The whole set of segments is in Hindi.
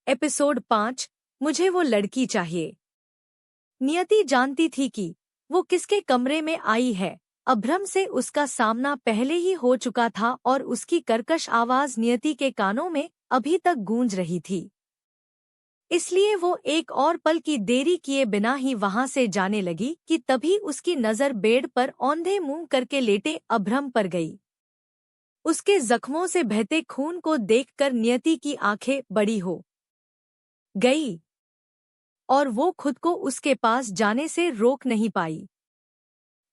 एपिसोड 5। मुझे वो लड़की चाहिए। नियति जानती थी कि वो किसके कमरे में आई है। अभ्रम से उसका सामना पहले ही हो चुका था और उसकी कर्कश आवाज नियति के कानों में अभी तक गूंज रही थी। इसलिए वो एक और पल की देरी किए बिना ही वहां से जाने लगी कि तभी उसकी नजर बेड पर औंधे मुंह करके लेटे अभ्रम पर गई। उसके जख्मों से बहते खून को देखकर नियति की आंखें बड़ी हो गई और वो खुद को उसके पास जाने से रोक नहीं पाई।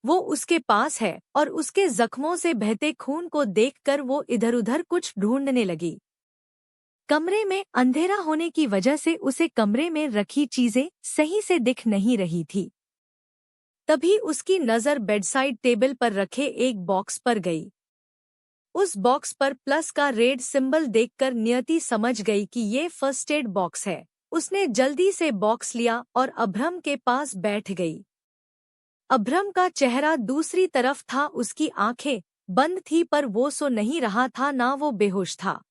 वो उसके पास है और उसके जख्मों से बहते खून को देखकर वो इधर-उधर कुछ ढूंढने लगी। कमरे में अंधेरा होने की वजह से उसे कमरे में रखी चीजें सही से दिख नहीं रही थी। तभी उसकी नजर बेडसाइड टेबल पर रखे एक बॉक्स पर गई। उस बॉक्स पर प्लस का रेड सिंबल देखकर नियति समझ गई कि ये फर्स्ट एड बॉक्स है। उसने जल्दी से बॉक्स लिया और अभ्रम के पास बैठ गई। अभ्रम का चेहरा दूसरी तरफ था, उसकी आंखें बंद थी पर वो सो नहीं रहा था ना वो बेहोश था।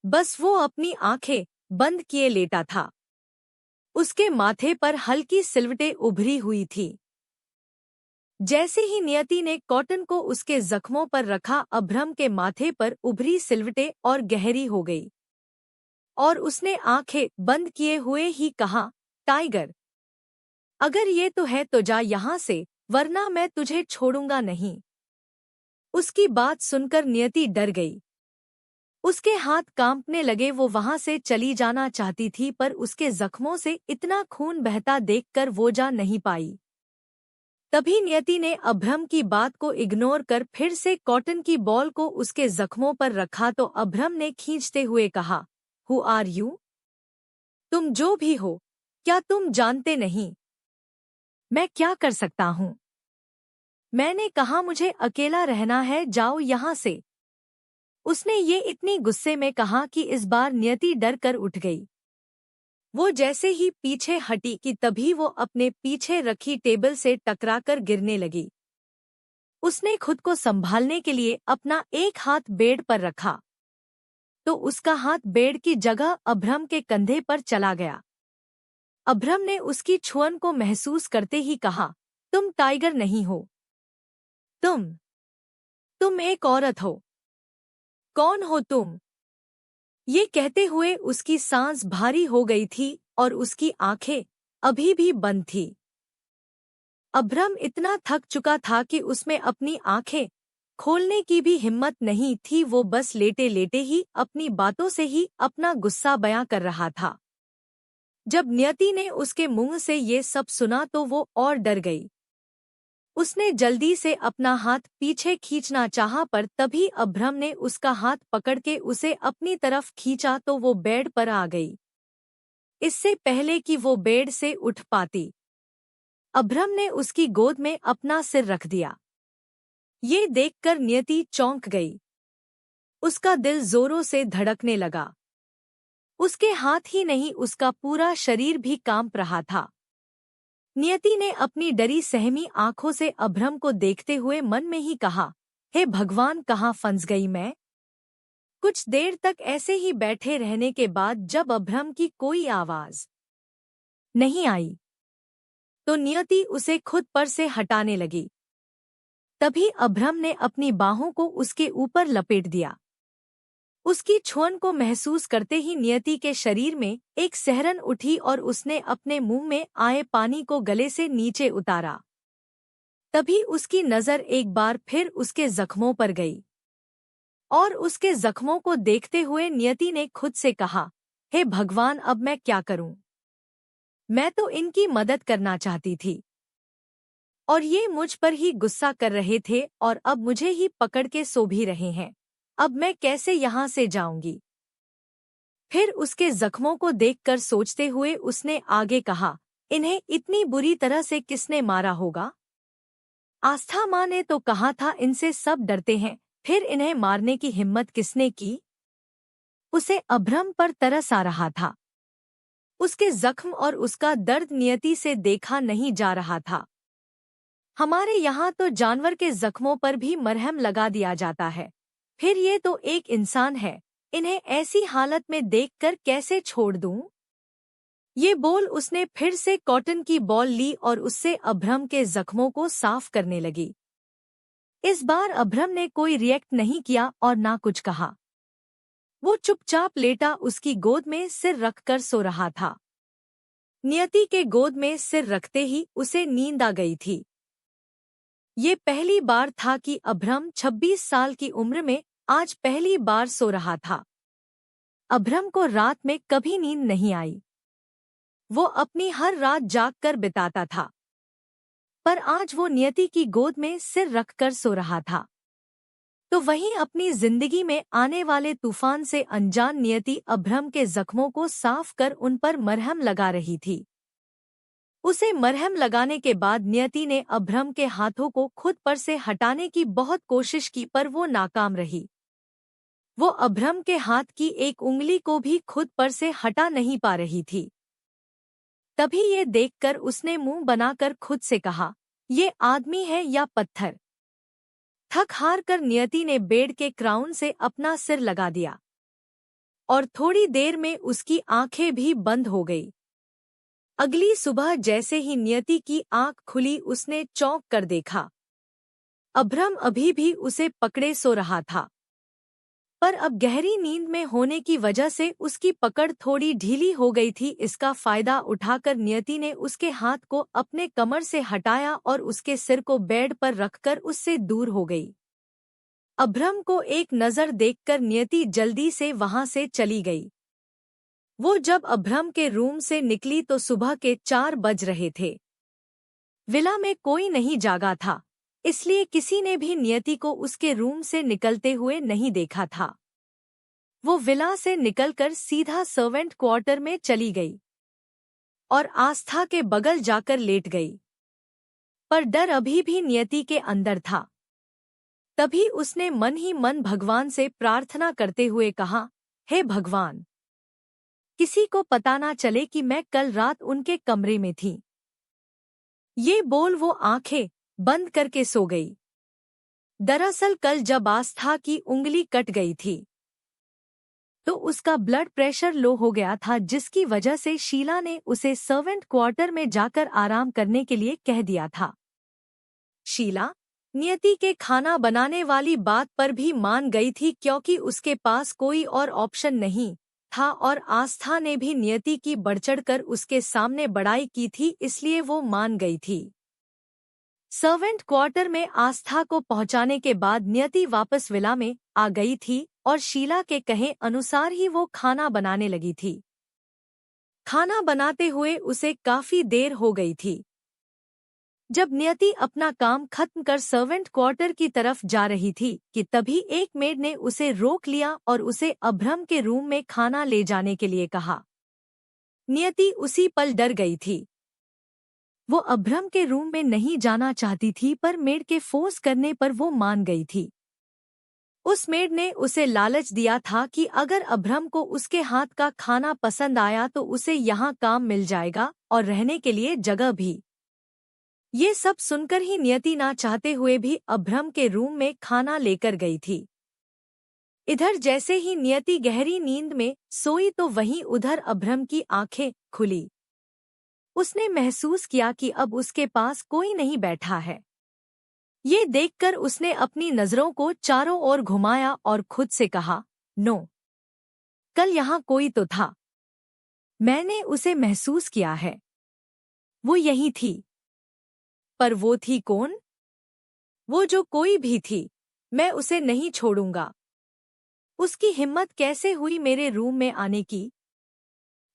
बस वो अपनी आंखें बंद किए लेटा था। उसके माथे पर हल्की सिलवटें उभरी हुई थी। जैसे ही नियति ने कॉटन को उसके जख्मों पर रखा, अभ्रम के माथे पर उभरी सिलवटें और गहरी हो गई और उसने आंखें बंद किए हुए ही कहा, टाइगर, अगर ये तो है तो जा यहाँ से, वरना मैं तुझे छोड़ूंगा नहीं। उसकी बात सुनकर नियति डर गई। उसके हाथ कांपने लगे। वो वहां से चली जाना चाहती थी पर उसके जख्मों से इतना खून बहता देखकर वो जा नहीं पाई। तभी नियति ने अभ्रम की बात को इग्नोर कर फिर से कॉटन की बॉल को उसके जख्मों पर रखा तो अभ्रम ने खींचते हुए कहा, हु आर यू? तुम जो भी हो, क्या तुम जानते नहीं मैं क्या कर सकता हूँ? मैंने कहा मुझे अकेला रहना है, जाओ यहाँ से। उसने ये इतनी गुस्से में कहा कि इस बार नियति डर कर उठ गई। वो जैसे ही पीछे हटी कि तभी वो अपने पीछे रखी टेबल से टकराकर गिरने लगी। उसने खुद को संभालने के लिए अपना एक हाथ बेड पर रखा तो उसका हाथ बेड की जगह अभ्रम के कंधे पर चला गया। अभ्रम ने उसकी छुअन को महसूस करते ही कहा, तुम टाइगर नहीं हो, तुम एक औरत हो। कौन हो तुम? ये कहते हुए उसकी सांस भारी हो गई थी और उसकी आंखें अभी भी बंद थी। अभ्रम इतना थक चुका था कि उसमें अपनी आंखें खोलने की भी हिम्मत नहीं थी। वो बस लेटे लेटे ही अपनी बातों से ही अपना गुस्सा बयां कर रहा था। जब नियति ने उसके मुंह से ये सब सुना तो वो और डर गई। उसने जल्दी से अपना हाथ पीछे खींचना चाहा पर तभी अभ्रम ने उसका हाथ पकड़ के उसे अपनी तरफ खींचा तो वो बेड पर आ गई, इससे पहले कि वो बेड से उठ पाती। अभ्रम ने उसकी गोद में अपना सिर रख दिया। ये देखकर नियति चौंक गई। उसका दिल जोरों से धड़कने लगा। उसके हाथ ही नहीं, उसका पूरा शरीर भी कांप रहा था। नियति ने अपनी डरी सहमी आंखों से अभ्रम को देखते हुए मन में ही कहा, हे भगवान, कहाँ फंस गई मैं? कुछ देर तक ऐसे ही बैठे रहने के बाद जब अभ्रम की कोई आवाज नहीं आई तो नियति उसे खुद पर से हटाने लगी। तभी अभ्रम ने अपनी बाहों को उसके ऊपर लपेट दिया। उसकी छुअन को महसूस करते ही नियति के शरीर में एक सिहरन उठी और उसने अपने मुंह में आए पानी को गले से नीचे उतारा। तभी उसकी नजर एक बार फिर उसके जख्मों पर गई और उसके जख्मों को देखते हुए नियति ने खुद से कहा, हे भगवान, अब मैं क्या करूं? मैं तो इनकी मदद करना चाहती थी और ये मुझ पर ही गुस्सा कर रहे थे और अब मुझे ही पकड़ के सो भी रहे हैं। अब मैं कैसे यहाँ से जाऊंगी? फिर उसके जख्मों को देखकर सोचते हुए उसने आगे कहा, इन्हें इतनी बुरी तरह से किसने मारा होगा? आस्था माँ ने तो कहा था इनसे सब डरते हैं, फिर इन्हें मारने की हिम्मत किसने की? उसे अभ्रम पर तरस आ रहा था। उसके जख्म और उसका दर्द नियति से देखा नहीं जा रहा था। हमारे यहाँ तो जानवर के जख्मों पर भी मरहम लगा दिया जाता है, फिर ये तो एक इंसान है इन्हें ऐसी हालत में देखकर कैसे छोड़ दूं? ये बोल उसने फिर से कॉटन की बॉल ली और उससे अभ्रम के जख्मों को साफ करने लगी। इस बार अभ्रम ने कोई रिएक्ट नहीं किया और ना कुछ कहा। वो चुपचाप लेटा उसकी गोद में सिर रखकर सो रहा था। नियति के गोद में सिर रखते ही उसे नींद आ गई थी। ये पहली बार था कि अभ्रम 26 साल की उम्र में आज पहली बार सो रहा था। अभ्रम को रात में कभी नींद नहीं आई। वो अपनी हर रात जागकर बिताता था, पर आज वो नियति की गोद में सिर रखकर सो रहा था। तो वहीं अपनी जिंदगी में आने वाले तूफान से अनजान नियति अभ्रम के जख्मों को साफ कर उन पर मरहम लगा रही थी। उसे मरहम लगाने के बाद नियति ने अभ्रम के हाथों को खुद पर से हटाने की बहुत कोशिश की, पर वो नाकाम रही। वो अभ्रम के हाथ की एक उंगली को भी खुद पर से हटा नहीं पा रही थी। तभी ये देखकर उसने मुंह बनाकर खुद से कहा, ये आदमी है या पत्थर? थक हार कर नियति ने बेड के क्राउन से अपना सिर लगा दिया और थोड़ी देर में उसकी आंखें भी बंद हो गई। अगली सुबह जैसे ही नियति की आंख खुली उसने चौंक कर देखा। अभ्रम अभी भी उसे पकड़े सो रहा था, पर अब गहरी नींद में होने की वजह से उसकी पकड़ थोड़ी ढीली हो गई थी। इसका फायदा उठाकर नियति ने उसके हाथ को अपने कमर से हटाया और उसके सिर को बेड पर रखकर उससे दूर हो गई। अभ्रम को एक नज़र देखकर नियति जल्दी से वहां से चली गई। वो जब अभ्रम के रूम से निकली तो सुबह के 4 बज रहे थे। विला में कोई नहीं जागा था, इसलिए किसी ने भी नियति को उसके रूम से निकलते हुए नहीं देखा था। वो विला से निकलकर सीधा सर्वेंट क्वार्टर में चली गई और आस्था के बगल जाकर लेट गई, पर डर अभी भी नियति के अंदर था। तभी उसने मन ही मन भगवान से प्रार्थना करते हुए कहा, हे भगवान, किसी को पता ना चले कि मैं कल रात उनके कमरे में थी। ये बोल वो आंखें बंद करके सो गई। दरअसल कल जब आस्था की उंगली कट गई थी तो उसका ब्लड प्रेशर लो हो गया था, जिसकी वजह से शीला ने उसे सर्वेंट क्वार्टर में जाकर आराम करने के लिए कह दिया था। शीला नियति के खाना बनाने वाली बात पर भी मान गई थी, क्योंकि उसके पास कोई और ऑप्शन नहीं था और आस्था ने भी नियति की बढ़चढ़कर उसके सामने बड़ाई की थी, इसलिए वो मान गई थी। सर्वेंट क्वार्टर में आस्था को पहुंचाने के बाद नियति वापस विला में आ गई थी और शीला के कहे अनुसार ही वो खाना बनाने लगी थी। खाना बनाते हुए उसे काफी देर हो गई थी। जब नियति अपना काम खत्म कर सर्वेंट क्वार्टर की तरफ जा रही थी कि तभी एक मेड ने उसे रोक लिया और उसे अभ्रम के रूम में खाना ले जाने के लिए कहा। नियति उसी पल डर गई थी। वो अभ्रम के रूम में नहीं जाना चाहती थी, पर मेड के फोर्स करने पर वो मान गई थी। उस मेड ने उसे लालच दिया था कि अगर अभ्रम को उसके हाथ का खाना पसंद आया तो उसे यहाँ काम मिल जाएगा और रहने के लिए जगह भी। ये सब सुनकर ही नियति ना चाहते हुए भी अभ्रम के रूम में खाना लेकर गई थी। इधर जैसे ही नियति गहरी नींद में सोई तो वहीं उधर अभ्रम की आंखें खुली। उसने महसूस किया कि अब उसके पास कोई नहीं बैठा है। ये देखकर उसने अपनी नजरों को चारों ओर घुमाया और खुद से कहा, नो, कल यहाँ कोई तो था। मैंने उसे महसूस किया है। वो यही थी। पर वो थी कौन? वो जो कोई भी थी, मैं उसे नहीं छोड़ूंगा। उसकी हिम्मत कैसे हुई मेरे रूम में आने की?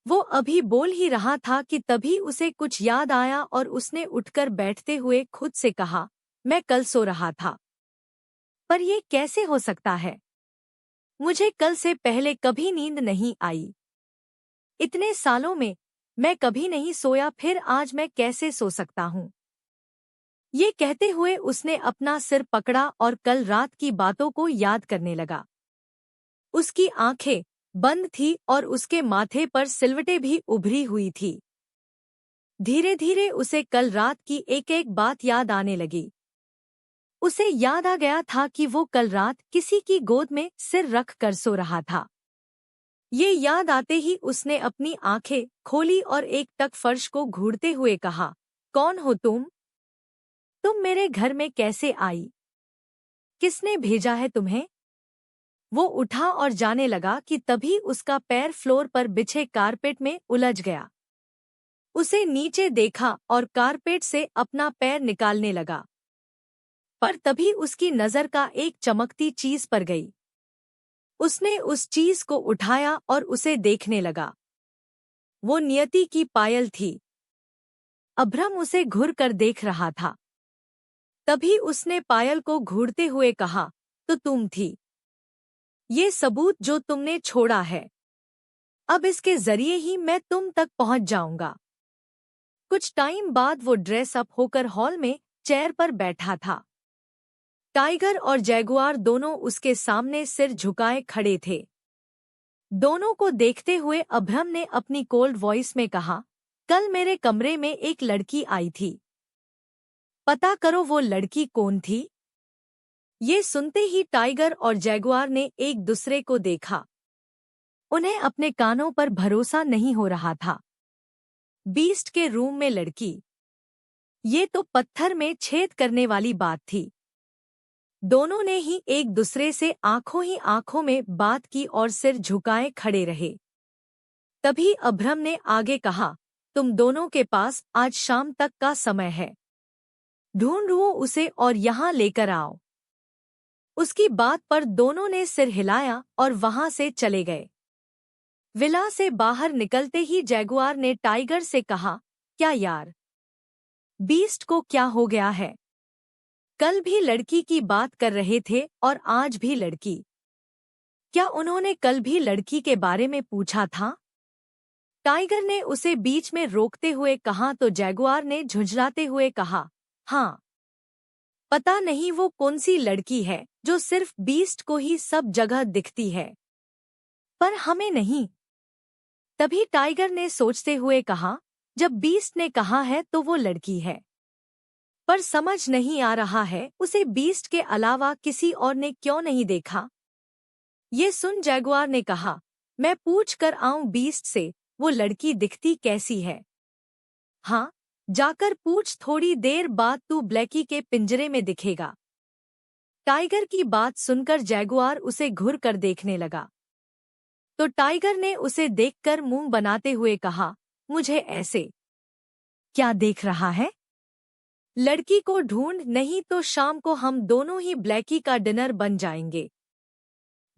वो अभी बोल ही रहा था कि तभी उसे कुछ याद आया और उसने उठकर बैठते हुए खुद से कहा, मैं कल सो रहा था। पर ये कैसे हो सकता है? मुझे कल से पहले कभी नींद नहीं आई। इतने सालों में मैं कभी नहीं सोया, फिर आज मैं कैसे सो सकता हूँ? ये कहते हुए उसने अपना सिर पकड़ा और कल रात की बातों को याद करने लगा। उसकी आंखें बंद थी और उसके माथे पर सिलवटें भी उभरी हुई थी। धीरे धीरे उसे कल रात की एक एक बात याद आने लगी। उसे याद आ गया था कि वो कल रात किसी की गोद में सिर रख कर सो रहा था। ये याद आते ही उसने अपनी आंखें खोली और एक टक फर्श को घूरते हुए कहा, कौन हो तुम? तुम मेरे घर में कैसे आई? किसने भेजा है तुम्हें? वो उठा और जाने लगा कि तभी उसका पैर फ्लोर पर बिछे कारपेट में उलझ गया। उसे नीचे देखा और कारपेट से अपना पैर निकालने लगा, पर तभी उसकी नजर का एक चमकती चीज पर गई। उसने उस चीज को उठाया और उसे देखने लगा। वो नियति की पायल थी। अभ्रम उसे घुर कर देख रहा था। तभी उसने पायल को घूरते हुए कहा, तो तुम थी। ये सबूत जो तुमने छोड़ा है, अब इसके जरिए ही मैं तुम तक पहुंच जाऊंगा। कुछ टाइम बाद वो ड्रेस अप होकर हॉल में चेयर पर बैठा था। टाइगर और जैगुआर दोनों उसके सामने सिर झुकाए खड़े थे। दोनों को देखते हुए अभ्रम ने अपनी कोल्ड वॉइस में कहा, कल मेरे कमरे में एक लड़की आई थी। पता करो वो लड़की कौन थी? ये सुनते ही टाइगर और जैगुआर ने एक दूसरे को देखा। उन्हें अपने कानों पर भरोसा नहीं हो रहा था। बीस्ट के रूम में लड़की, ये तो पत्थर में छेद करने वाली बात थी। दोनों ने ही एक दूसरे से आंखों ही आंखों में बात की और सिर झुकाए खड़े रहे। तभी अभ्रम ने आगे कहा, तुम दोनों के पास आज शाम तक का समय है। ढूंढो उसे और यहाँ लेकर आओ। उसकी बात पर दोनों ने सिर हिलाया और वहां से चले गए। विला से बाहर निकलते ही जैगुआर ने टाइगर से कहा, क्या यार, बीस्ट को क्या हो गया है? कल भी लड़की की बात कर रहे थे और आज भी लड़की। क्या उन्होंने कल भी लड़की के बारे में पूछा था? टाइगर ने उसे बीच में रोकते हुए कहा तो जैगुआर ने झुंझलाते हुए कहा, हाँ। पता नहीं वो कौन सी लड़की है जो सिर्फ बीस्ट को ही सब जगह दिखती है, पर हमें नहीं। तभी टाइगर ने सोचते हुए कहा, जब बीस्ट ने कहा है तो वो लड़की है, पर समझ नहीं आ रहा है उसे बीस्ट के अलावा किसी और ने क्यों नहीं देखा। ये सुन जैगुआर ने कहा, मैं पूछ कर आऊं बीस्ट से वो लड़की दिखती कैसी है। हाँ, जाकर पूछ, थोड़ी देर बाद तू ब्लैकी के पिंजरे में दिखेगा। टाइगर की बात सुनकर जैगुआर उसे घुर कर देखने लगा। तो टाइगर ने उसे देखकर मुंह बनाते हुए कहा, मुझे ऐसे क्या देख रहा है? लड़की को ढूंढ, नहीं तो शाम को हम दोनों ही ब्लैकी का डिनर बन जाएंगे।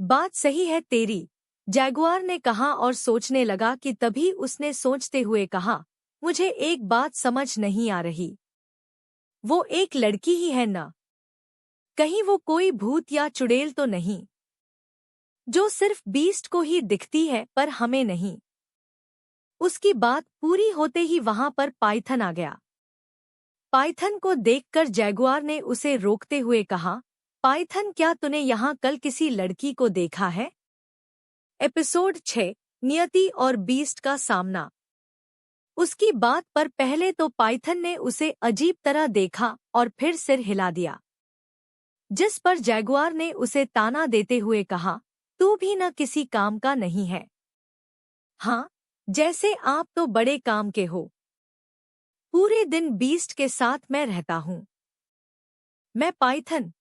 बात सही है तेरी, जैगुआर ने कहा और सोचने लगा कि तभी उसने सोचते हुए कहा, मुझे एक बात समझ नहीं आ रही। वो एक लड़की ही है ना? कहीं वो कोई भूत या चुड़ैल तो नहीं, जो सिर्फ बीस्ट को ही दिखती है पर हमें नहीं। उसकी बात पूरी होते ही वहां पर पाइथन आ गया। पाइथन को देखकर जैगुआर ने उसे रोकते हुए कहा, पाइथन, क्या तूने यहाँ कल किसी लड़की को देखा है? एपिसोड 6, नियति और बीस्ट का सामना। उसकी बात पर पहले तो पाइथन ने उसे अजीब तरह देखा और फिर सिर हिला दिया, जिस पर जैगुआर ने उसे ताना देते हुए कहा, तू भी न किसी काम का नहीं है। हाँ, जैसे आप तो बड़े काम के हो। पूरे दिन बीस्ट के साथ मैं रहता हूँ। मैं पाइथन।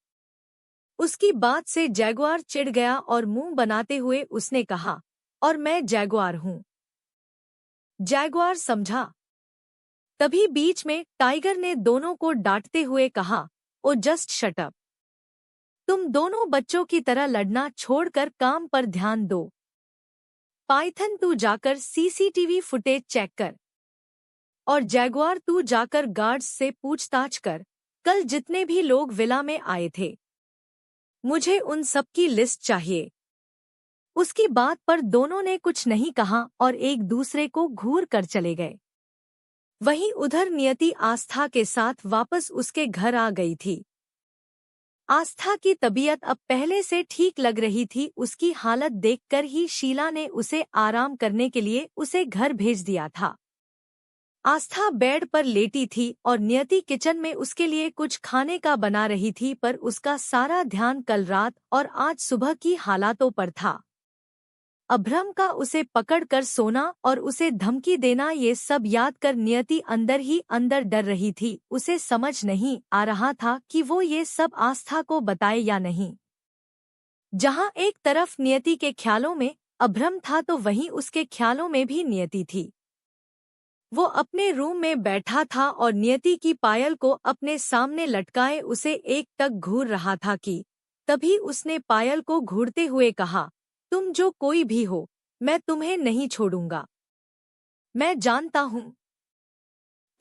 उसकी बात से जैगुआर चिढ़ गया और मुंह बनाते हुए उसने कहा, और मैं जैगुआर हूँ। जैगुआर समझा। तभी बीच में टाइगर ने दोनों को डांटते हुए कहा, ओ जस्ट शट अप। तुम दोनों बच्चों की तरह लड़ना छोड़कर काम पर ध्यान दो। पाइथन, तू जाकर सीसीटीवी फुटेज चेक कर। और जैगुआर, तू जाकर गार्ड्स से पूछताछ कर, कल जितने भी लोग विला में आए थे, मुझे उन सब की लिस्ट चाहिए। उसकी बात पर दोनों ने कुछ नहीं कहा और एक दूसरे को घूर कर चले गए। वहीं उधर नियति आस्था के साथ वापस उसके घर आ गई थी। आस्था की तबीयत अब पहले से ठीक लग रही थी। उसकी हालत देखकर ही शीला ने उसे आराम करने के लिए उसे घर भेज दिया था। आस्था बेड पर लेटी थी और नियति किचन में उसके लिए कुछ खाने का बना रही थी, पर उसका सारा ध्यान कल रात और आज सुबह की हालातों पर था। अभ्रम का उसे पकड़कर सोना और उसे धमकी देना, ये सब याद कर नियति अंदर ही अंदर डर रही थी। उसे समझ नहीं आ रहा था कि वो ये सब आस्था को बताए या नहीं। जहाँ एक तरफ नियति के ख्यालों में अभ्रम था तो वहीं उसके ख्यालों में भी नियति थी। वो अपने रूम में बैठा था और नियति की पायल को अपने सामने लटकाए उसे एक टक घूर रहा था कि तभी उसने पायल को घूरते हुए कहा, तुम जो कोई भी हो, मैं तुम्हें नहीं छोड़ूंगा। मैं जानता हूँ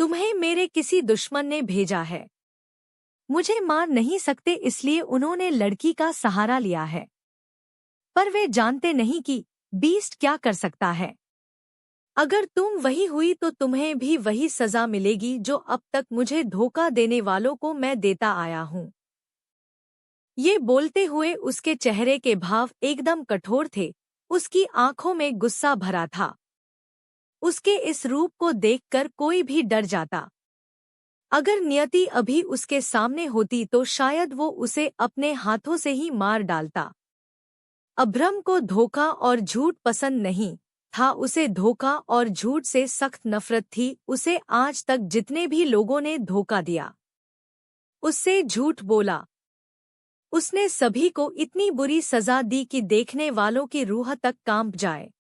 तुम्हें मेरे किसी दुश्मन ने भेजा है। मुझे मार नहीं सकते, इसलिए उन्होंने लड़की का सहारा लिया है। पर वे जानते नहीं कि बीस्ट क्या कर सकता है। अगर तुम वही हुई तो तुम्हें भी वही सजा मिलेगी जो अब तक मुझे धोखा देने वालों को मैं देता आया हूँ। ये बोलते हुए उसके चेहरे के भाव एकदम कठोर थे। उसकी आंखों में गुस्सा भरा था। उसके इस रूप को देखकर कोई भी डर जाता। अगर नियति अभी उसके सामने होती तो शायद वो उसे अपने हाथों से ही मार डालता। अभ्रम को धोखा और झूठ पसंद नहीं था। उसे धोखा और झूठ से सख्त नफरत थी। उसे आज तक जितने भी लोगों ने धोखा दिया, उससे झूठ बोला, उसने सभी को इतनी बुरी सजा दी कि देखने वालों की रूह तक कांप जाए।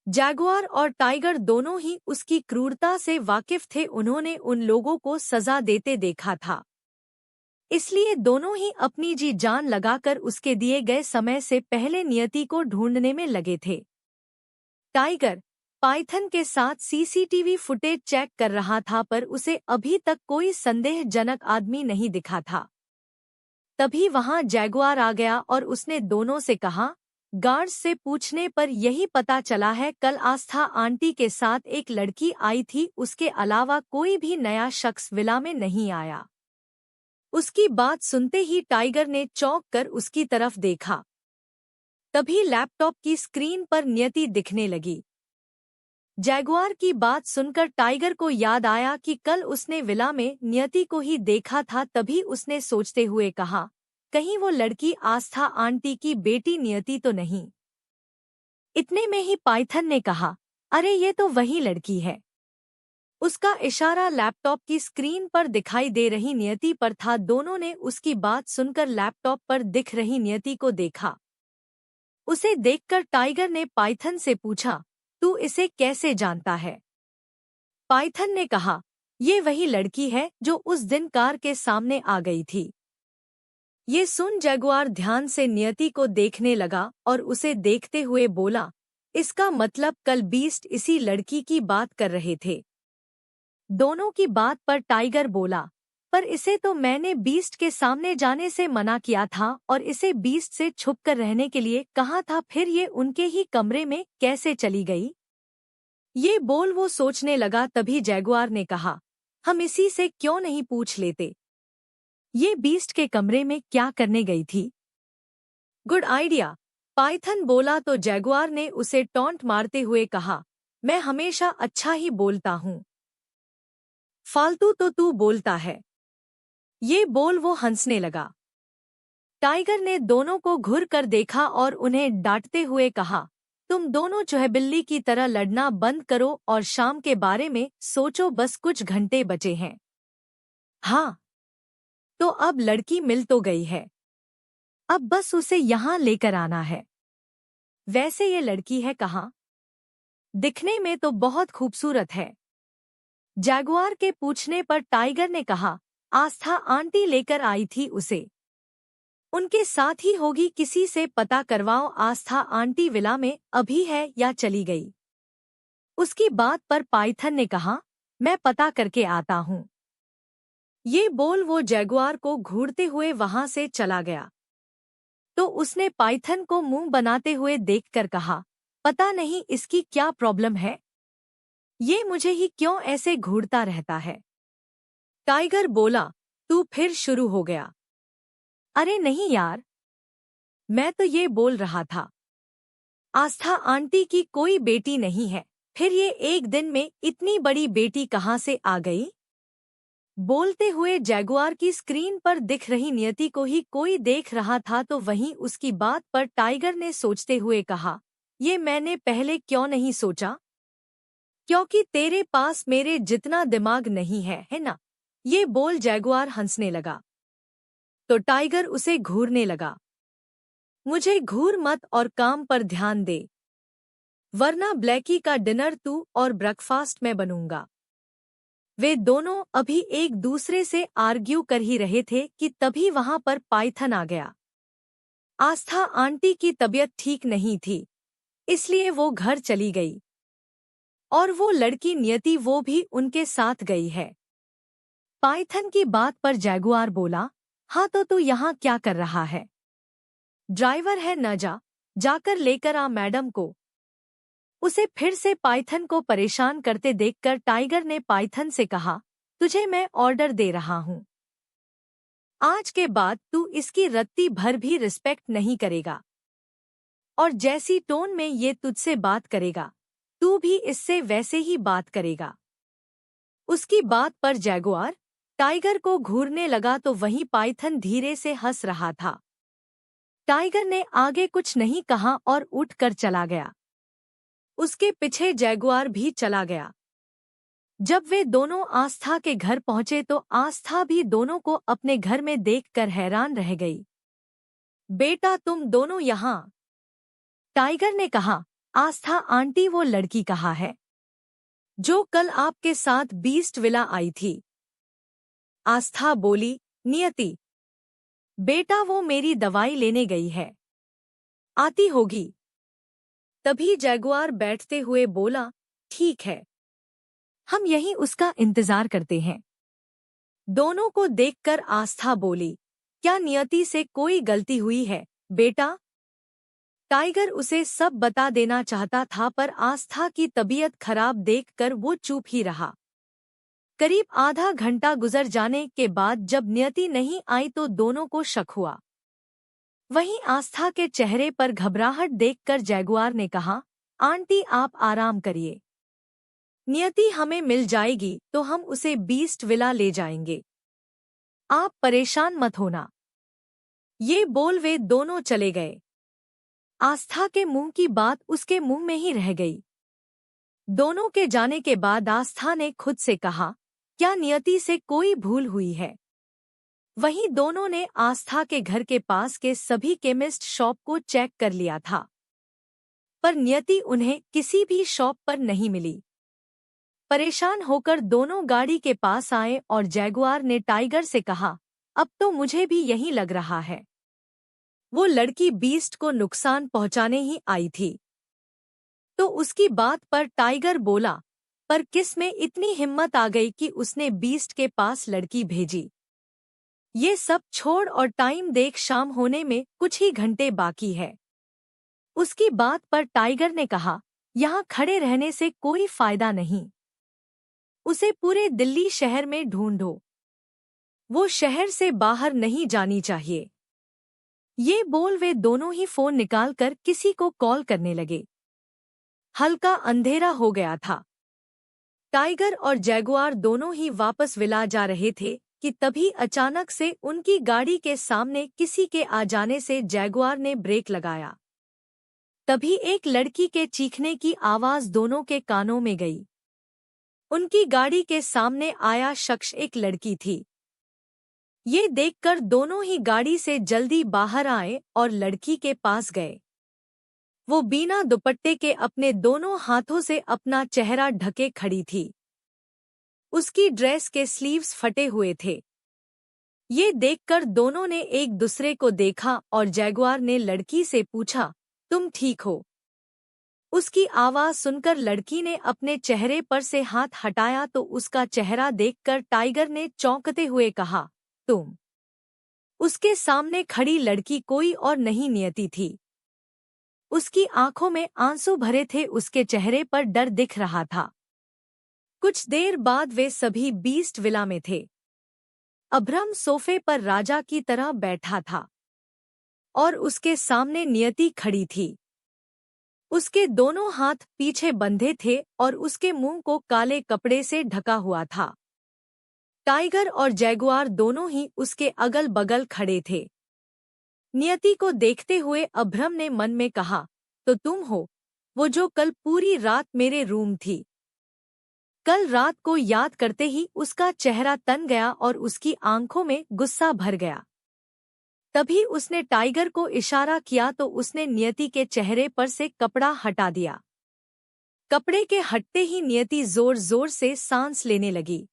जैगुआर और टाइगर दोनों ही उसकी क्रूरता से वाकिफ थे। उन्होंने उन लोगों को सजा देते देखा था, इसलिए दोनों ही अपनी जी जान लगाकर उसके दिए गए समय से पहले नियति को ढूंढने में लगे थे। टाइगर पाइथन के साथ सीसीटीवी फुटेज चेक कर रहा था, पर उसे अभी तक कोई संदेहजनक आदमी नहीं दिखा था। तभी वहां जैगुआर आ गया और उसने दोनों से कहा, गार्ड्स से पूछने पर यही पता चला है कल आस्था आंटी के साथ एक लड़की आई थी, उसके अलावा कोई भी नया शख्स विला में नहीं आया। उसकी बात सुनते ही टाइगर ने चौंक कर उसकी तरफ देखा। तभी लैपटॉप की स्क्रीन पर नियति दिखने लगी। जैगुआर की बात सुनकर टाइगर को याद आया कि कल उसने विला में नियति को ही देखा था। तभी उसने सोचते हुए कहा, कहीं वो लड़की आस्था आंटी की बेटी नियति तो नहीं। इतने में ही पाइथन ने कहा, अरे ये तो वही लड़की है। उसका इशारा लैपटॉप की स्क्रीन पर दिखाई दे रही नियति पर था। दोनों ने उसकी बात सुनकर लैपटॉप पर दिख रही नियति को देखा। उसे देखकर टाइगर ने पाइथन से पूछा, तू इसे कैसे जानता है? पाइथन ने कहा, ये वही लड़की है जो उस दिन कार के सामने आ गई थी। ये सुन जैगुआर ध्यान से नियति को देखने लगा और उसे देखते हुए बोला, इसका मतलब कल बीस्ट इसी लड़की की बात कर रहे थे। दोनों की बात पर टाइगर बोला, पर इसे तो मैंने बीस्ट के सामने जाने से मना किया था और इसे बीस्ट से छुपकर रहने के लिए कहा था, फिर ये उनके ही कमरे में कैसे चली गई? ये बोल वो सोचने लगा। तभी जैगुआर ने कहा, हम इसी से क्यों नहीं पूछ लेते, ये बीस्ट के कमरे में क्या करने गई थी? गुड आइडिया, पाइथन बोला। तो जैगुआर ने उसे टॉन्ट मारते हुए कहा, मैं हमेशा अच्छा ही बोलता हूँ, फालतू तो तू बोलता है। ये बोल वो हंसने लगा। टाइगर ने दोनों को घूर कर देखा और उन्हें डांटते हुए कहा, तुम दोनों चूहेबिल्ली की तरह लड़ना बंद करो और शाम के बारे में सोचो, बस कुछ घंटे बचे हैं। हाँ, तो अब लड़की मिल तो गई है, अब बस उसे यहाँ लेकर आना है। वैसे ये लड़की है कहाँ? दिखने में तो बहुत खूबसूरत है। जैगुआर के पूछने पर टाइगर ने कहा, आस्था आंटी लेकर आई थी उसे, उनके साथ ही होगी, किसी से पता करवाओ आस्था आंटी विला में अभी है या चली गई। उसकी बात पर पाइथन ने कहा, मैं पता करके आता हूँ। ये बोल वो जैगुआर को घूरते हुए वहां से चला गया। तो उसने पाइथन को मुंह बनाते हुए देखकर कहा, पता नहीं इसकी क्या प्रॉब्लम है, ये मुझे ही क्यों ऐसे घूरता रहता है। टाइगर बोला, तू फिर शुरू हो गया। अरे नहीं यार, मैं तो ये बोल रहा था, आस्था आंटी की कोई बेटी नहीं है, फिर ये एक दिन में इतनी बड़ी बेटी कहाँ से आ गई? बोलते हुए जैगुआर की स्क्रीन पर दिख रही नियति को ही कोई देख रहा था। तो वहीं उसकी बात पर टाइगर ने सोचते हुए कहा, ये मैंने पहले क्यों नहीं सोचा? क्योंकि तेरे पास मेरे जितना दिमाग नहीं है ना? ये बोल जैगुआर हंसने लगा। तो टाइगर उसे घूरने लगा। मुझे घूर मत और काम पर ध्यान दे, वरना ब्लैकी का डिनर तू और ब्रेकफास्ट में बनूंगा। वे दोनों अभी एक दूसरे से आर्ग्यू कर ही रहे थे कि तभी वहां पर पाइथन आ गया। आस्था आंटी की तबीयत ठीक नहीं थी, इसलिए वो घर चली गई और वो लड़की नियति वो भी उनके साथ गई है। पाइथन की बात पर जैगुआर बोला, हाँ तो तू यहाँ क्या कर रहा है? ड्राइवर है न, जाकर लेकर आ मैडम को। उसे फिर से पाइथन को परेशान करते देखकर टाइगर ने पाइथन से कहा, तुझे मैं ऑर्डर दे रहा हूँ। आज के बाद तू इसकी रत्ती भर भी रिस्पेक्ट नहीं करेगा, और जैसी टोन में ये तुझसे बात करेगा तू भी इससे वैसे ही बात करेगा। उसकी बात पर जैगुआर टाइगर को घूरने लगा तो वहीं पाइथन धीरे से हंस रहा था। टाइगर ने आगे कुछ नहीं कहा और उठकर चला गया। उसके पीछे जैगुआर भी चला गया। जब वे दोनों आस्था के घर पहुंचे तो आस्था भी दोनों को अपने घर में देखकर हैरान रह गई। बेटा तुम दोनों यहाँ? टाइगर ने कहा, आस्था आंटी वो लड़की कहाँ है जो कल आपके साथ बीस्ट विला आई थी? आस्था बोली, नियति। बेटा वो मेरी दवाई लेने गई है, आती होगी। तभी जैगुआर बैठते हुए बोला, ठीक है, हम यहीं उसका इंतजार करते हैं। दोनों को देखकर आस्था बोली, क्या नियति से कोई गलती हुई है बेटा? टाइगर उसे सब बता देना चाहता था पर आस्था की तबीयत खराब देखकर वो चुप ही रहा। करीब आधा घंटा गुजर जाने के बाद जब नियति नहीं आई तो दोनों को शक हुआ। वहीं आस्था के चेहरे पर घबराहट देखकर जैगुआर ने कहा, आंटी आप आराम करिए, नियति हमें मिल जाएगी तो हम उसे बीस्ट विला ले जाएंगे, आप परेशान मत होना। ये बोल वे दोनों चले गए। आस्था के मुंह की बात उसके मुंह में ही रह गई। दोनों के जाने के बाद आस्था ने खुद से कहा, क्या नियति से कोई भूल हुई है? वहीं दोनों ने आस्था के घर के पास के सभी केमिस्ट शॉप को चेक कर लिया था, पर नियति उन्हें किसी भी शॉप पर नहीं मिली। परेशान होकर दोनों गाड़ी के पास आए और जैगुआर ने टाइगर से कहा, अब तो मुझे भी यही लग रहा है, वो लड़की बीस्ट को नुकसान पहुंचाने ही आई थी। तो उसकी बात पर टाइगर बोला, पर किस में इतनी हिम्मत आ गई कि उसने बीस्ट के पास लड़की भेजी? ये सब छोड़ और टाइम देख, शाम होने में कुछ ही घंटे बाकी है। उसकी बात पर टाइगर ने कहा, यहाँ खड़े रहने से कोई फायदा नहीं, उसे पूरे दिल्ली शहर में ढूंढो, वो शहर से बाहर नहीं जानी चाहिए। ये बोल वे दोनों ही फोन निकालकर किसी को कॉल करने लगे। हल्का अंधेरा हो गया था। टाइगर और जैगुआर दोनों ही वापस विला जा रहे थे कि तभी अचानक से उनकी गाड़ी के सामने किसी के आ जाने से जैगुआर ने ब्रेक लगाया। तभी एक लड़की के चीखने की आवाज दोनों के कानों में गई। उनकी गाड़ी के सामने आया शख्स एक लड़की थी। ये देखकर दोनों ही गाड़ी से जल्दी बाहर आए और लड़की के पास गए। वो बिना दुपट्टे के अपने दोनों हाथों से अपना चेहरा ढके खड़ी थी। उसकी ड्रेस के स्लीव्स फटे हुए थे। ये देखकर दोनों ने एक दूसरे को देखा और जैगुआर ने लड़की से पूछा, तुम ठीक हो? उसकी आवाज सुनकर लड़की ने अपने चेहरे पर से हाथ हटाया तो उसका चेहरा देखकर टाइगर ने चौंकते हुए कहा, तुम? उसके सामने खड़ी लड़की कोई और नहीं नियति थी। उसकी आंखों में आंसू भरे थे, उसके चेहरे पर डर दिख रहा था। कुछ देर बाद वे सभी बीस्ट विला में थे। अभ्रम सोफे पर राजा की तरह बैठा था और उसके सामने नियति खड़ी थी। उसके दोनों हाथ पीछे बंधे थे और उसके मुंह को काले कपड़े से ढका हुआ था। टाइगर और जैगुआर दोनों ही उसके अगल बगल खड़े थे। नियति को देखते हुए अभ्रम ने मन में कहा, तो तुम हो? वो जो कल पूरी रात मेरे रूम थी। कल रात को याद करते ही उसका चेहरा तन गया और उसकी आंखों में गुस्सा भर गया। तभी उसने टाइगर को इशारा किया तो उसने नियति के चेहरे पर से कपड़ा हटा दिया। कपड़े के हटते ही नियति जोर जोर से सांस लेने लगी।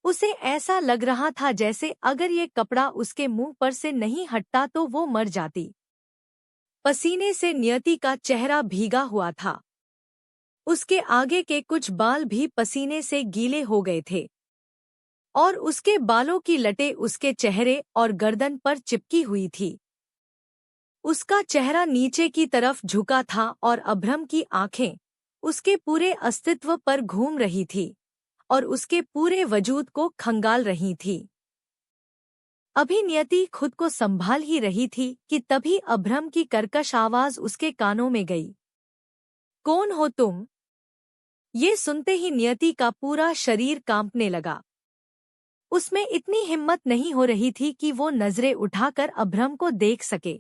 उसे ऐसा लग रहा था जैसे अगर ये कपड़ा उसके मुंह पर से नहीं हटता तो वो मर जाती। पसीने से नियति का चेहरा भीगा हुआ था। उसके आगे के कुछ बाल भी पसीने से गीले हो गए थे और उसके बालों की लटें उसके चेहरे और गर्दन पर चिपकी हुई थी। उसका चेहरा नीचे की तरफ झुका था और अभ्रम की आंखें उसके पूरे अस्तित्व पर घूम रही थी और उसके पूरे वजूद को खंगाल रही थी। अभी नियति खुद को संभाल ही रही थी कि तभी अभ्रम की कर्कश आवाज उसके कानों में गई। कौन हो तुम? ये सुनते ही नियति का पूरा शरीर कांपने लगा। उसमें इतनी हिम्मत नहीं हो रही थी कि वो नजरें उठाकर अभ्रम को देख सके।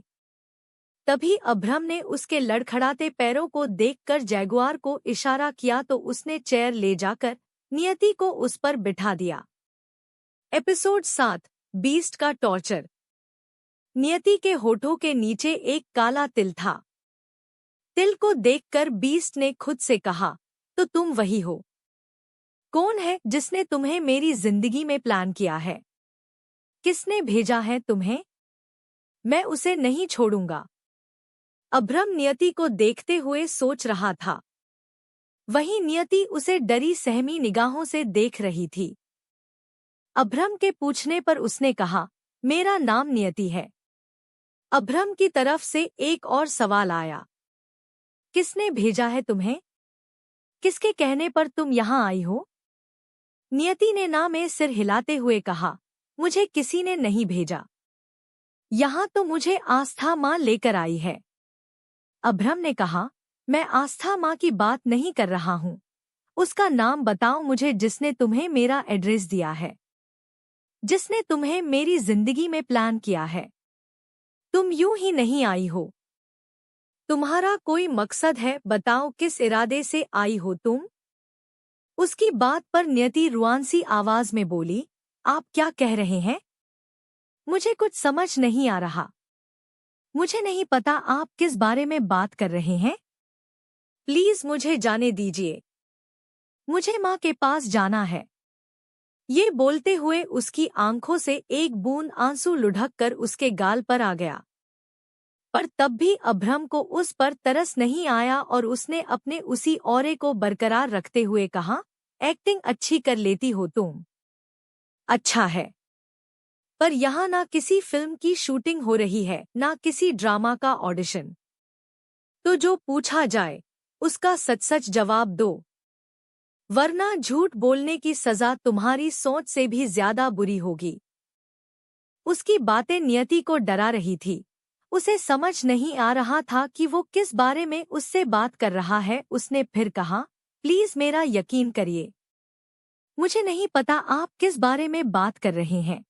तभी अभ्रम ने उसके लड़खड़ाते पैरों को देखकर जैगुआर को इशारा किया तो उसने चेयर ले जाकर नियति को उस पर बिठा दिया। एपिसोड 7 बीस्ट का टॉर्चर। नियति के होठों के नीचे एक काला तिल था। तिल को देखकर बीस्ट ने खुद से कहा, तो तुम वही हो। कौन है जिसने तुम्हें मेरी जिंदगी में प्लान किया है? किसने भेजा है तुम्हें? मैं उसे नहीं छोड़ूंगा। अभ्रम नियति को देखते हुए सोच रहा था। वहीं नियति उसे डरी सहमी निगाहों से देख रही थी। अभ्रम के पूछने पर उसने कहा, मेरा नाम नियति है। अभ्रम की तरफ से एक और सवाल आया, किसने भेजा है तुम्हें? किसके कहने पर तुम यहाँ आई हो? नियति ने ना में सिर हिलाते हुए कहा, मुझे किसी ने नहीं भेजा। यहाँ तो मुझे आस्था माँ लेकर आई है। अभ्रम ने कहा, मैं आस्था माँ की बात नहीं कर रहा हूँ। उसका नाम बताओ मुझे जिसने तुम्हें मेरा एड्रेस दिया है, जिसने तुम्हें मेरी जिंदगी में प्लान किया है। तुम यूं ही नहीं आई हो। तुम्हारा कोई मकसद है, बताओ किस इरादे से आई हो तुम? उसकी बात पर नियति रुआंसी आवाज में बोली, आप क्या कह रहे हैं? मुझे कुछ समझ नहीं आ रहा। मुझे नहीं पता आप किस बारे में बात कर रहे हैं। प्लीज मुझे जाने दीजिए। मुझे माँ के पास जाना है। ये बोलते हुए उसकी आंखों से एक बूंद आंसू लुढ़क कर उसके गाल पर आ गया। पर तब भी अभ्रम को उस पर तरस नहीं आया और उसने अपने उसी औरे को बरकरार रखते हुए कहा, एक्टिंग अच्छी कर लेती हो तुम। अच्छा है, पर यहाँ ना किसी फिल्म की शूटिंग हो रही है ना किसी ड्रामा का ऑडिशन। तो जो पूछा जाए उसका सच सच जवाब दो, वरना झूठ बोलने की सजा तुम्हारी सोच से भी ज्यादा बुरी होगी। उसकी बातें नियति को डरा रही थी। उसे समझ नहीं आ रहा था कि वो किस बारे में उससे बात कर रहा है। उसने फिर कहा, प्लीज मेरा यकीन करिए। मुझे नहीं पता आप किस बारे में बात कर रहे हैं।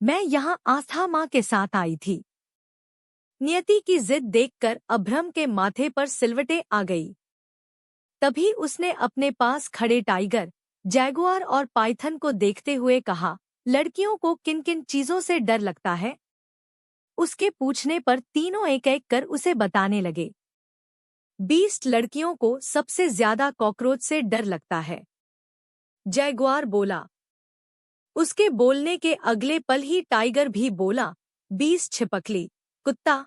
मैं यहाँ आस्था माँ के साथ आई थी। नियति की जिद देखकर अभ्रम के माथे पर सिलवटें आ गई। तभी उसने अपने पास खड़े टाइगर, जैगुआर और पाइथन को देखते हुए कहा, लड़कियों को किन किन चीजों से डर लगता है? उसके पूछने पर तीनों एक एक कर उसे बताने लगे। बीस्ट लड़कियों को सबसे ज्यादा कॉकरोच से डर लगता है, जैगुआर बोला। उसके बोलने के अगले पल ही टाइगर भी बोला, बीस्ट छिपकली, कुत्ता।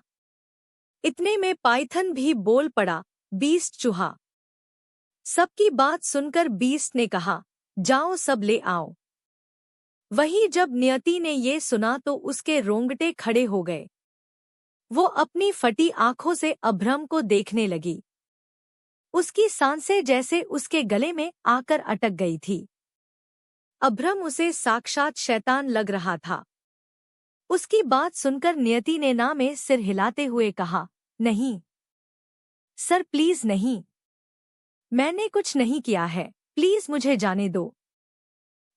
इतने में पाइथन भी बोल पड़ा, बीस्ट चूहा। सबकी बात सुनकर बीस्ट ने कहा, जाओ सब ले आओ। वही जब नियति ने ये सुना तो उसके रोंगटे खड़े हो गए। वो अपनी फटी आंखों से अभ्रम को देखने लगी। उसकी सांसें जैसे उसके गले में आकर अटक गई थी। अभ्रम उसे साक्षात शैतान लग रहा था। उसकी बात सुनकर नियति ने ना में सिर हिलाते हुए कहा, नहीं सर, प्लीज नहीं। मैंने कुछ नहीं किया है, प्लीज मुझे जाने दो।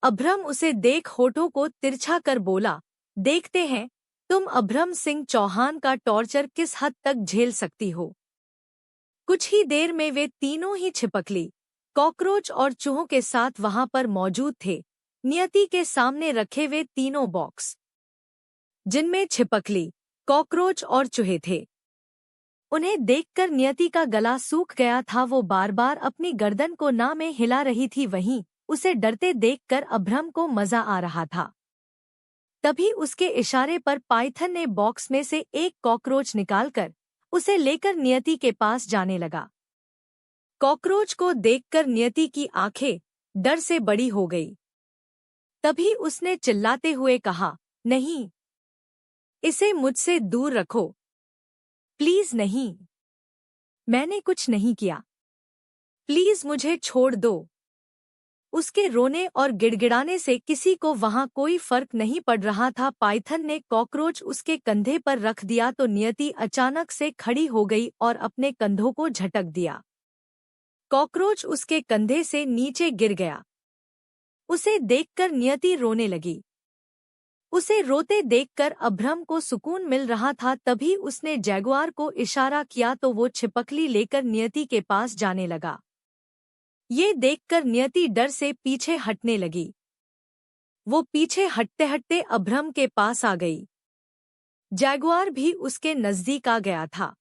अभ्रम उसे देख होठों को तिरछा कर बोला, देखते हैं तुम अभ्रम सिंह चौहान का टॉर्चर किस हद तक झेल सकती हो। कुछ ही देर में वे तीनों ही छिपकली, कॉकरोच और चूहों के साथ वहां पर मौजूद थे। नियति के सामने रखे वे तीनों बॉक्स, जिनमें छिपकली, कॉकरोच और चूहे थे। उन्हें देखकर नियति का गला सूख गया था। वो बार बार अपनी गर्दन को ना में हिला रही थी। वहीं उसे डरते देखकर अभ्रम को मजा आ रहा था। तभी उसके इशारे पर पाइथन ने बॉक्स में से एक कॉकरोच निकालकर उसे लेकर नियति के पास जाने लगा। कॉकरोच को देखकर नियति की आंखें डर से बड़ी हो गई। तभी उसने चिल्लाते हुए कहा, नहीं, इसे मुझसे दूर रखो, प्लीज नहीं, मैंने कुछ नहीं किया, प्लीज मुझे छोड़ दो। उसके रोने और गिड़गिड़ाने से किसी को वहां कोई फर्क नहीं पड़ रहा था। पाइथन ने कॉकरोच उसके कंधे पर रख दिया तो नियति अचानक से खड़ी हो गई और अपने कंधों को झटक दिया। कॉकरोच उसके कंधे से नीचे गिर गया। उसे देखकर नियति रोने लगी। उसे रोते देखकर अभ्रम को सुकून मिल रहा था। तभी उसने जैगुआर को इशारा किया तो वो छिपकली लेकर नियति के पास जाने लगा। ये देखकर नियति डर से पीछे हटने लगी। वो पीछे हटते हटते अभ्रम के पास आ गई। जैगुआर भी उसके नजदीक आ गया था।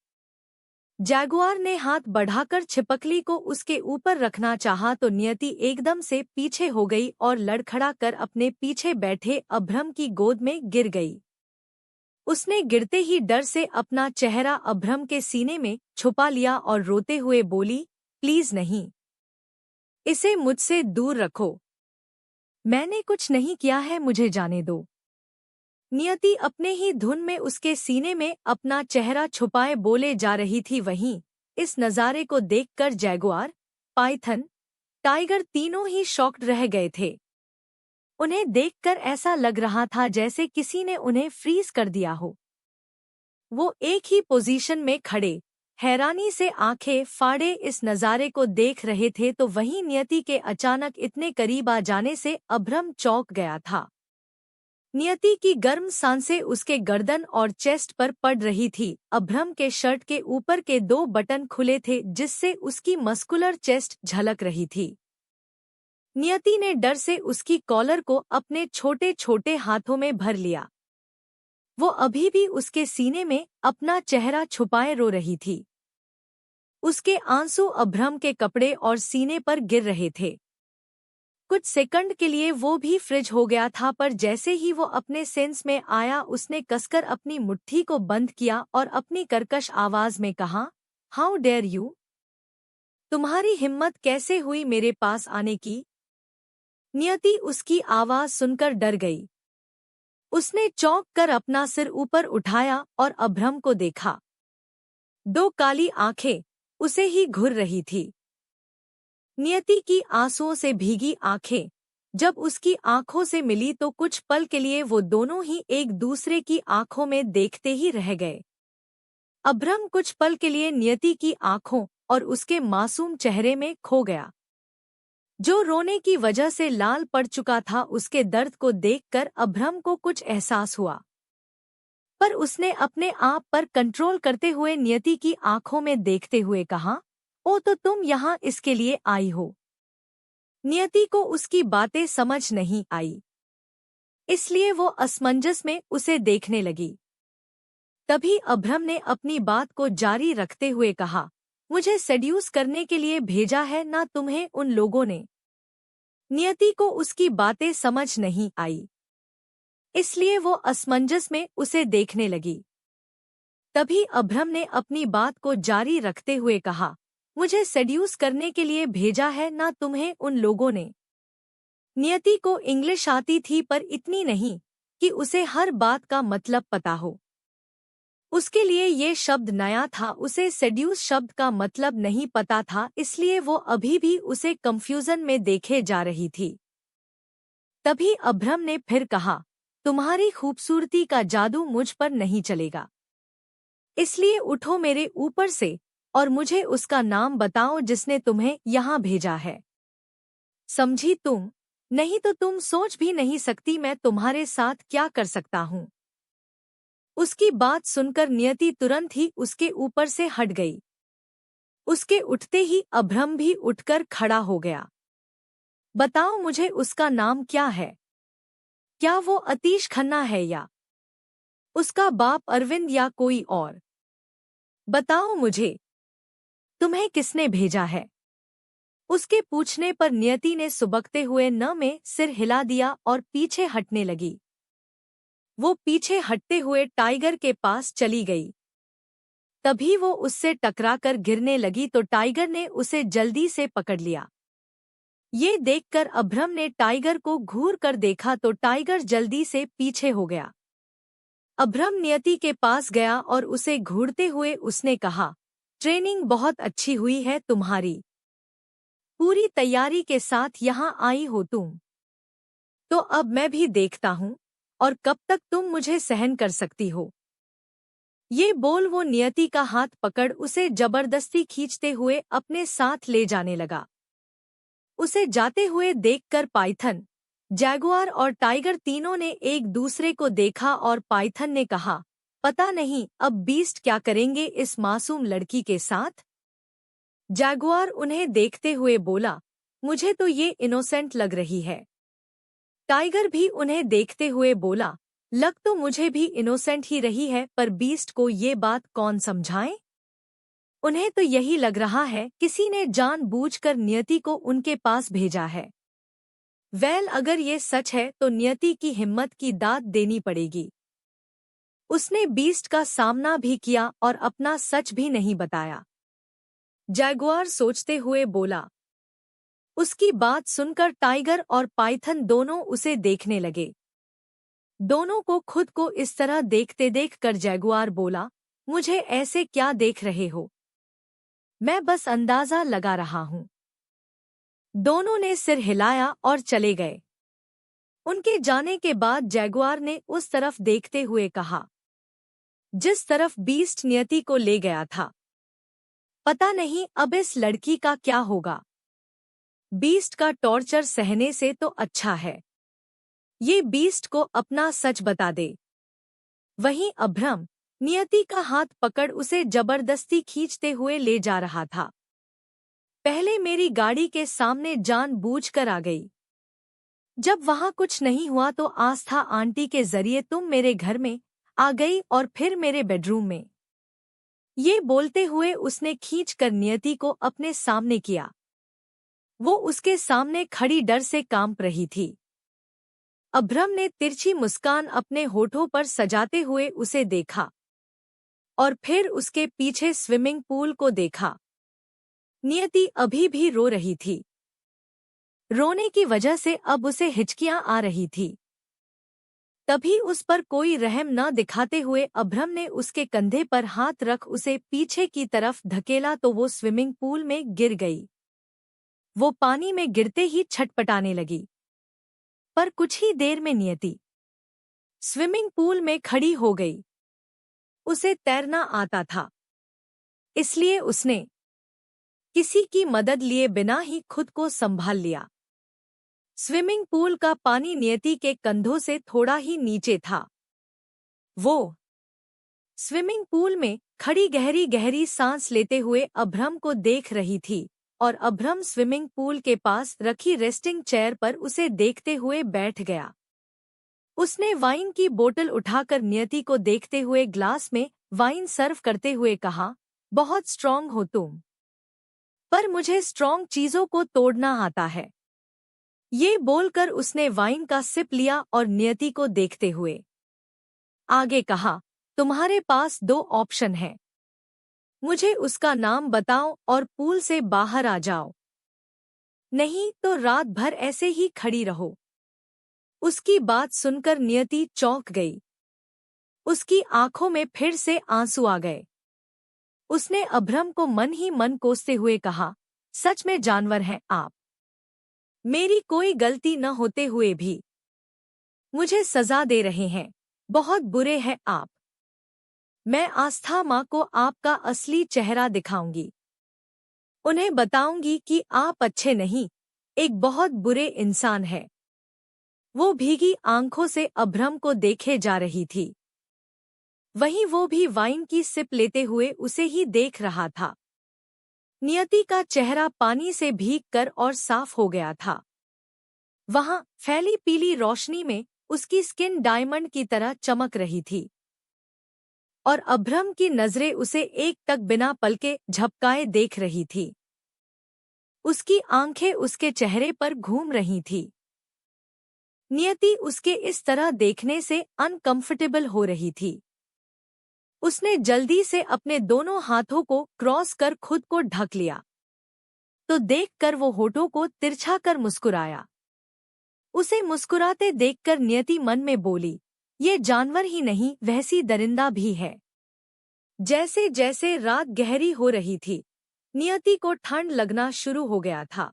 जैगुआर ने हाथ बढ़ाकर छिपकली को उसके ऊपर रखना चाहा तो नियति एकदम से पीछे हो गई और लड़खड़ा कर अपने पीछे बैठे अभ्रम की गोद में गिर गई। उसने गिरते ही डर से अपना चेहरा अभ्रम के सीने में छुपा लिया और रोते हुए बोली, प्लीज नहीं, इसे मुझसे दूर रखो, मैंने कुछ नहीं किया है, मुझे जाने दो। नियति अपने ही धुन में उसके सीने में अपना चेहरा छुपाए बोले जा रही थी। वहीं इस नज़ारे को देखकर जैगुआर, पाइथन, टाइगर तीनों ही शॉक्ड रह गए थे। उन्हें देखकर ऐसा लग रहा था जैसे किसी ने उन्हें फ्रीज कर दिया हो। वो एक ही पोजीशन में खड़े हैरानी से आंखें फाड़े इस नज़ारे को देख रहे थे। तो वहीं नियति के अचानक इतने करीब आ जाने से अभ्रम चौंक गया था। नियति की गर्म सांसें उसके गर्दन और चेस्ट पर पड़ रही थी। अभ्रम के शर्ट के ऊपर के 2 बटन खुले थे जिससे उसकी मस्कुलर चेस्ट झलक रही थी। नियति ने डर से उसकी कॉलर को अपने छोटे छोटे हाथों में भर लिया। वो अभी भी उसके सीने में अपना चेहरा छुपाए रो रही थी। उसके आंसू अभ्रम के कपड़े और सीने पर गिर रहे थे। कुछ सेकंड के लिए वो भी फ्रिज हो गया था, पर जैसे ही वो अपने सेंस में आया उसने कसकर अपनी मुट्ठी को बंद किया और अपनी कर्कश आवाज में कहा, हाउ डेयर यू, तुम्हारी हिम्मत कैसे हुई मेरे पास आने की। नियति उसकी आवाज सुनकर डर गई। उसने चौंक कर अपना सिर ऊपर उठाया और अभ्रम को देखा। 2 काली आंखें उसे ही घूर रही थी। नियति की आंसुओं से भीगी आंखें जब उसकी आंखों से मिली तो कुछ पल के लिए वो दोनों ही एक दूसरे की आंखों में देखते ही रह गए। अभ्रम कुछ पल के लिए नियति की आंखों और उसके मासूम चेहरे में खो गया, जो रोने की वजह से लाल पड़ चुका था। उसके दर्द को देखकर अभ्रम को कुछ एहसास हुआ, पर उसने अपने आप पर कंट्रोल करते हुए नियति की आंखों में देखते हुए कहा, ओ तो तुम यहाँ इसके लिए आई हो। नियति को उसकी बातें समझ नहीं आई, इसलिए वो असमंजस में उसे देखने लगी। तभी अभ्रम ने अपनी बात को जारी रखते हुए कहा, मुझे सेड्यूस करने के लिए भेजा है ना तुम्हें उन लोगों ने। नियति को उसकी बातें समझ नहीं आई, इसलिए वो असमंजस में उसे देखने लगी। तभी अभ्रम ने अपनी बात को जारी रखते हुए कहा, मुझे सेड्यूस करने के लिए भेजा है ना तुम्हें उन लोगों ने। नियति को इंग्लिश आती थी, पर इतनी नहीं कि उसे हर बात का मतलब पता हो। उसके लिए ये शब्द नया था, उसे सेड्यूस शब्द का मतलब नहीं पता था, इसलिए वो अभी भी उसे कंफ्यूजन में देखे जा रही थी। तभी अभ्रम ने फिर कहा, तुम्हारी खूबसूरती का जादू मुझ पर नहीं चलेगा, इसलिए उठो मेरे ऊपर से और मुझे उसका नाम बताओ जिसने तुम्हें यहाँ भेजा है। समझी तुम? नहीं तो तुम सोच भी नहीं सकती मैं तुम्हारे साथ क्या कर सकता हूँ। उसकी बात सुनकर नियति तुरंत ही उसके ऊपर से हट गई। उसके उठते ही अभ्रम भी उठकर खड़ा हो गया। बताओ मुझे उसका नाम क्या है? क्या वो अतीश खन्ना है या उसका बाप अरविंद या कोई और? बताओ मुझे, तुम्हें किसने भेजा है? उसके पूछने पर नियति ने सुबकते हुए न में सिर हिला दिया और पीछे हटने लगी। वो पीछे हटते हुए टाइगर के पास चली गई। तभी वो उससे टकराकर गिरने लगी तो टाइगर ने उसे जल्दी से पकड़ लिया। ये देखकर अभ्रम ने टाइगर को घूर कर देखा तो टाइगर जल्दी से पीछे हो गया। अभ्रम नियति के पास गया और उसे घूरते हुए उसने कहा, ट्रेनिंग बहुत अच्छी हुई है तुम्हारी। पूरी तैयारी के साथ यहाँ आई हो तुम। तो अब मैं भी देखता हूँ और कब तक तुम मुझे सहन कर सकती हो। ये बोल वो नियति का हाथ पकड़ उसे जबरदस्ती खींचते हुए अपने साथ ले जाने लगा। उसे जाते हुए देखकर पाइथन, जैगुआर और टाइगर तीनों ने एक दूसरे को देखा और पाइथन ने कहा, पता नहीं अब बीस्ट क्या करेंगे इस मासूम लड़की के साथ। जैगुआर उन्हें देखते हुए बोला, मुझे तो ये इनोसेंट लग रही है। टाइगर भी उन्हें देखते हुए बोला, लग तो मुझे भी इनोसेंट ही रही है, पर बीस्ट को ये बात कौन समझाए? उन्हें तो यही लग रहा है किसी ने जानबूझकर नियति को उनके पास भेजा है। वेल, अगर ये सच है तो नियति की हिम्मत की दाद देनी पड़ेगी। उसने बीस्ट का सामना भी किया और अपना सच भी नहीं बताया। जैगुआर सोचते हुए बोला। उसकी बात सुनकर टाइगर और पाइथन दोनों उसे देखने लगे। दोनों को खुद को इस तरह देखते देखकर जैगुआर बोला, मुझे ऐसे क्या देख रहे हो? मैं बस अंदाजा लगा रहा हूँ। दोनों ने सिर हिलाया और चले गए। उनके जाने के बाद जैगुआर ने उस तरफ देखते हुए कहा, जिस तरफ बीस्ट नियति को ले गया था। पता नहीं अब इस लड़की का क्या होगा। बीस्ट का टॉर्चर सहने से तो अच्छा है ये बीस्ट को अपना सच बता दे। वहीं अभ्रम नियति का हाथ पकड़ उसे जबरदस्ती खींचते हुए ले जा रहा था। पहले मेरी गाड़ी के सामने जानबूझकर आ गई। जब वहां कुछ नहीं हुआ तो आस्था आंटी के जरिए तुम मेरे घर में आ गई और फिर मेरे बेडरूम में। ये बोलते हुए उसने खींचकर नियति को अपने सामने किया। वो उसके सामने खड़ी डर से कांप रही थी। अभ्रम ने तिरछी मुस्कान अपने होठों पर सजाते हुए उसे देखा और फिर उसके पीछे स्विमिंग पूल को देखा। नियति अभी भी रो रही थी। रोने की वजह से अब उसे हिचकियां आ रही थी। तभी उस पर कोई रहम न दिखाते हुए अभ्रम ने उसके कंधे पर हाथ रख उसे पीछे की तरफ धकेला तो वो स्विमिंग पूल में गिर गई। वो पानी में गिरते ही छटपटाने लगी। पर कुछ ही देर में नियति स्विमिंग पूल में खड़ी हो गई। उसे तैरना आता था, इसलिए उसने किसी की मदद लिए बिना ही खुद को संभाल लिया। स्विमिंग पूल का पानी नियति के कंधों से थोड़ा ही नीचे था। वो स्विमिंग पूल में खड़ी गहरी गहरी सांस लेते हुए अभ्रम को देख रही थी और अभ्रम स्विमिंग पूल के पास रखी रेस्टिंग चेयर पर उसे देखते हुए बैठ गया। उसने वाइन की बोतल उठाकर नियति को देखते हुए ग्लास में वाइन सर्व करते हुए कहा, बहुत स्ट्रॉन्ग हो तुम, पर मुझे स्ट्रॉन्ग चीजों को तोड़ना आता है। ये बोलकर उसने वाइन का सिप लिया और नियति को देखते हुए आगे कहा, तुम्हारे पास दो ऑप्शन हैं। मुझे उसका नाम बताओ और पूल से बाहर आ जाओ, नहीं तो रात भर ऐसे ही खड़ी रहो। उसकी बात सुनकर नियति चौंक गई। उसकी आंखों में फिर से आंसू आ गए। उसने अभ्रम को मन ही मन कोसते हुए कहा, सच में जानवर हैं आप। मेरी कोई गलती न होते हुए भी मुझे सजा दे रहे हैं। बहुत बुरे हैं आप। मैं आस्था माँ को आपका असली चेहरा दिखाऊंगी। उन्हें बताऊंगी कि आप अच्छे नहीं, एक बहुत बुरे इंसान हैं। वो भीगी आंखों से अभ्रम को देखे जा रही थी। वहीं वो भी वाइन की सिप लेते हुए उसे ही देख रहा था। नियति का चेहरा पानी से भीग कर और साफ हो गया था। वहां फैली पीली रोशनी में उसकी स्किन डायमंड की तरह चमक रही थी और अभ्रम की नजरें उसे एक टक बिना पलके झपकाए देख रही थी। उसकी आंखें उसके चेहरे पर घूम रही थी। नियति उसके इस तरह देखने से अनकंफर्टेबल हो रही थी। उसने जल्दी से अपने दोनों हाथों को क्रॉस कर खुद को ढक लिया, तो देखकर वो होठों को तिरछा कर मुस्कुराया। उसे मुस्कुराते देखकर नियति मन में बोली, ये जानवर ही नहीं वैसी दरिंदा भी है। जैसे जैसे रात गहरी हो रही थी, नियति को ठंड लगना शुरू हो गया था।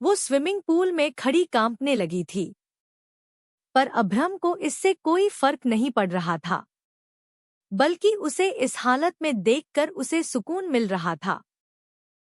वो स्विमिंग पूल में खड़ी कांपने लगी थी, पर अभ्रम को इससे कोई फर्क नहीं पड़ रहा था, बल्कि उसे इस हालत में देखकर उसे सुकून मिल रहा था।